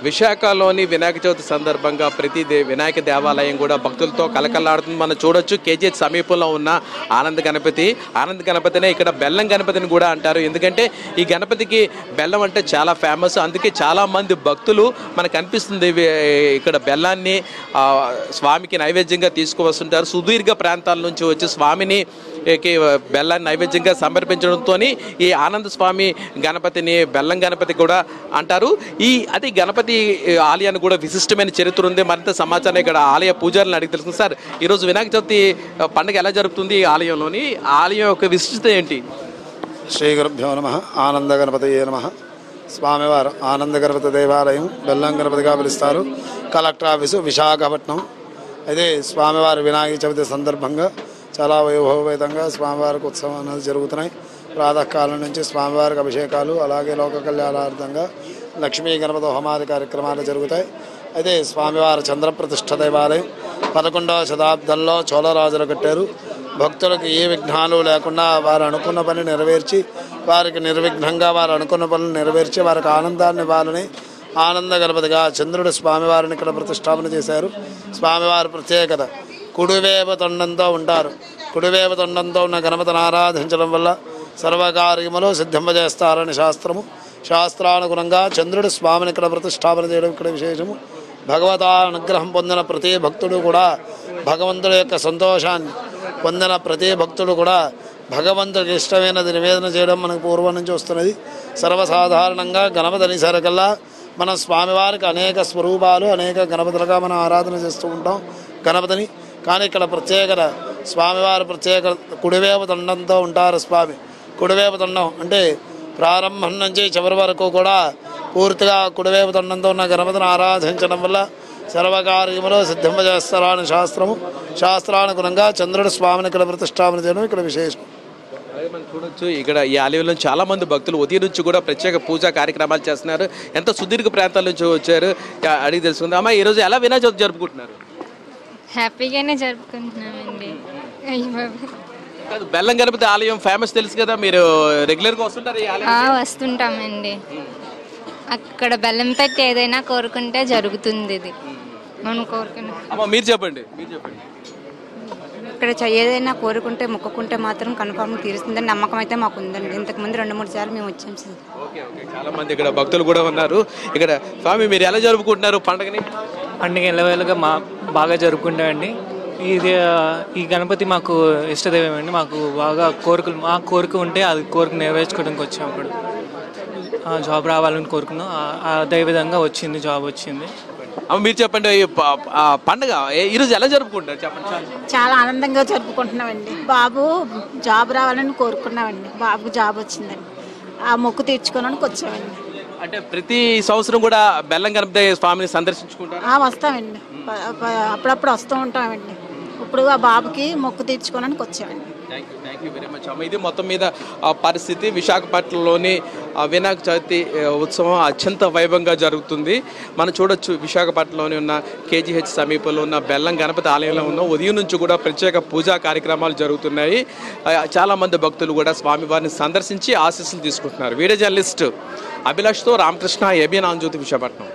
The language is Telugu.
విశాఖలోని వినాయక చవితి సందర్భంగా ప్రతి వినాయక దేవాలయం కూడా భక్తులతో కలకలాడుతుంది. మనం చూడొచ్చు కేజీహెచ్ సమీపంలో ఉన్న ఆనంద గణపతినే ఇక్కడ బెల్లం గణపతిని కూడా అంటారు. ఎందుకంటే ఈ గణపతికి బెల్లం అంటే చాలా ఫేమస్. అందుకే చాలామంది భక్తులు మనకు కనిపిస్తుంది ఇక్కడ బెల్లాన్ని స్వామికి నైవేద్యంగా తీసుకువస్తుంటారు. సుదీర్ఘ ప్రాంతాల నుంచి వచ్చి స్వామిని బెల్లాన్ని నైవేద్యంగా సమర్పించడంతో ఈ ఆనంద స్వామి గణపతిని బెల్లం గణపతి కూడా అంటారు. అది గణపతి ఆలయానికి కూడా విశిష్టమైన చరిత్ర ఉంది. మరింత సమాచారం ఇక్కడ ఆలయ పూజారులను అడిగి తెలుస్తుంది. సార్, ఈరోజు వినాయక చవితి పండుగ ఎలా జరుగుతుంది? ఈ ఆలయంలోని ఆలయం యొక్క విశిష్టత ఏంటి? శ్రీ గురుభ్యో నమః. ఆనంద గణపతయే నమః. స్వామివారు ఆనంద గణపతి దేవాలయం బెల్లం గణపతిగా పిలుస్తారు. Collector office Visakhapatnam. అయితే స్వామివారి వినాయక చవితి సందర్భంగా చాలా వైభవపేతంగా స్వామివారికి ఉత్సవం అనేది జరుగుతున్నాయి. ప్రాతకాలం నుంచి స్వామివారికి అభిషేకాలు, అలాగే లోక కళ్యాణార్థంగా లక్ష్మీ గణపతి హోమాది కార్యక్రమాలు జరుగుతాయి. అయితే స్వామివారి చంద్రప్రతిష్ఠ దేవాలయం 11వ శతాబ్దంలో చోళరాజులు కట్టారు. భక్తులకు ఏ విఘ్నాలు లేకుండా వారు అనుకున్న పని నెరవేర్చి, వారికి నిర్విఘ్నంగా వారు అనుకున్న పనులు నెరవేర్చి వారికి ఆనందాన్ని ఇవ్వాలని ఆనంద గణపతిగా చంద్రుడు స్వామివారిని ఇక్కడ ప్రతిష్టాపన చేశారు. స్వామివారి ప్రత్యేకత కుడివేవ తొండంతో ఉంటారు. కుడివేవ తొండంతో ఉన్న గణపతిని ఆరాధించడం వల్ల సర్వకార్యములు సిద్ధింపజేస్తారని శాస్త్రము. శాస్త్రానుగుణంగా చంద్రుడు స్వామిని ఇక్కడ ప్రతిష్టాపన చేయడం ఇక్కడ విశేషము. భగవతా అనుగ్రహం పొందిన ప్రతి భక్తుడు కూడా భగవంతుడి యొక్క సంతోషాన్ని పొందిన ప్రతి భక్తుడు కూడా భగవంతుడికి ఇష్టమైనది నివేదన చేయడం మనకు పూర్వం నుంచి వస్తున్నది. సర్వసాధారణంగా గణపతిని సరికల్లా మన స్వామివారికి అనేక స్వరూపాలు, అనేక గణపతులుగా మనం ఆరాధన చేస్తూ ఉంటాం గణపతిని. కానీ ఇక్కడ ప్రత్యేకత స్వామివారి ప్రత్యేక కుడివేవ దండంతో ఉంటారు స్వామి. కుడివేవ దండం అంటే ప్రారంభం నుంచి చివరి వరకు కూడా పూర్తిగా కుడివేవ దండంతో ఉన్న గణపతిని ఆరాధించడం వల్ల సర్వకార్యములో సిద్ధింపజేస్తారని శాస్త్రము. శాస్త్రానుగుణంగా చంద్రుడు స్వామిని ఇక్కడ ప్రతిష్టాపన చేయడం ఇక్కడ విశేషం. మనం చూడొచ్చు ఇక్కడ ఈ ఆలయంలో చాలా మంది భక్తులు ఉదయం నుంచి కూడా ప్రత్యేక పూజా కార్యక్రమాలు చేస్తున్నారు. ఎంత సుదీర్ఘ ప్రాంతాల నుంచి వచ్చారు అడిగి తెలుసుకుందాం. అమ్మా, ఈరోజు ఎలా వినాయక చవితి జరుపుకుంటున్నారు? హ్యాపీగానే జరుపుకుంటున్నామండి. బెల్లం గణపతి ఆలయం ఫేమస్ తెలుసు కదా, మీరు రెగ్యులర్గా వస్తుంటారు? వస్తుంటామండి. అక్కడ బెల్లం పెట్టి ఏదైనా కోరుకుంటే జరుగుతుంది. ఇది మనం కోరుకున్నాం. మీరు చెప్పండి. ఇక్కడ ఏదైనా కోరుకుంటే మొక్కుకుంటే మాత్రం కన్ఫర్మ్ తీరుస్తుందని నమ్మకం అయితే మాకు ఉందండి. ఇంతకుముందు 2-3 సార్లు మేము వచ్చాం సార్. చాలా మంది ఇక్కడ భక్తులు కూడా ఉన్నారు. ఇక్కడ స్వామి, మీరు ఎలా జరుపుకుంటున్నారు పండుగని? పండుగ ఎల్లవేళగా బాగా జరుపుకుంటామండి. ఈ గణపతి మాకు ఇష్టదైవమండి. మాకు బాగా కోరిక ఉంటే అది కోరిక నెరవేర్చుకోవడానికి వచ్చాము. జాబ్ రావాలని కోరుకున్నాం. అదే విధంగా వచ్చింది, జాబ్ వచ్చింది. మీరు చెప్పండి, పండుగ ఈరోజు ఎలా జరుపుకుంటారు చెప్పండి. చాలా ఆనందంగా జరుపుకుంటున్నామండి. బాబు జాబ్ రావాలని కోరుకున్నామండి. బాబుకు జాబ్ వచ్చిందండి. ఆ మొక్కు తీర్చుకోవడానికి వచ్చామండి. అంటే ప్రతి సంవత్సరం కూడా బెల్లం గణపతి స్వామిని సందర్శించుకుంటారు? వస్తామండి. అప్పుడప్పుడు వస్తూ ఉంటామండి. ఇప్పుడు ఆ బాబుకి మొక్కు తీర్చుకోవడానికి వచ్చామండి. థ్యాంక్ యూ వెరీ మచ్ అమ్మ. ఇది మొత్తం మీద పరిస్థితి. విశాఖపట్నంలోని వినాయక చవితి ఉత్సవం అత్యంత వైభవంగా జరుగుతుంది. మనం చూడొచ్చు విశాఖపట్నంలోని ఉన్న కేజీహెచ్ సమీపంలో ఉన్న బెల్లం గణపతి ఆలయంలో ఉన్న ఉదయం నుంచి కూడా ప్రత్యేక పూజా కార్యక్రమాలు జరుగుతున్నాయి. చాలామంది భక్తులు కూడా స్వామివారిని సందర్శించి ఆశీస్సులు తీసుకుంటున్నారు. వీడియో జర్నలిస్ట్ అభిలాష్తో రామకృష్ణ, ఏబిఎన్ ఆంధ్రజ్యోతి, విశాఖపట్నం.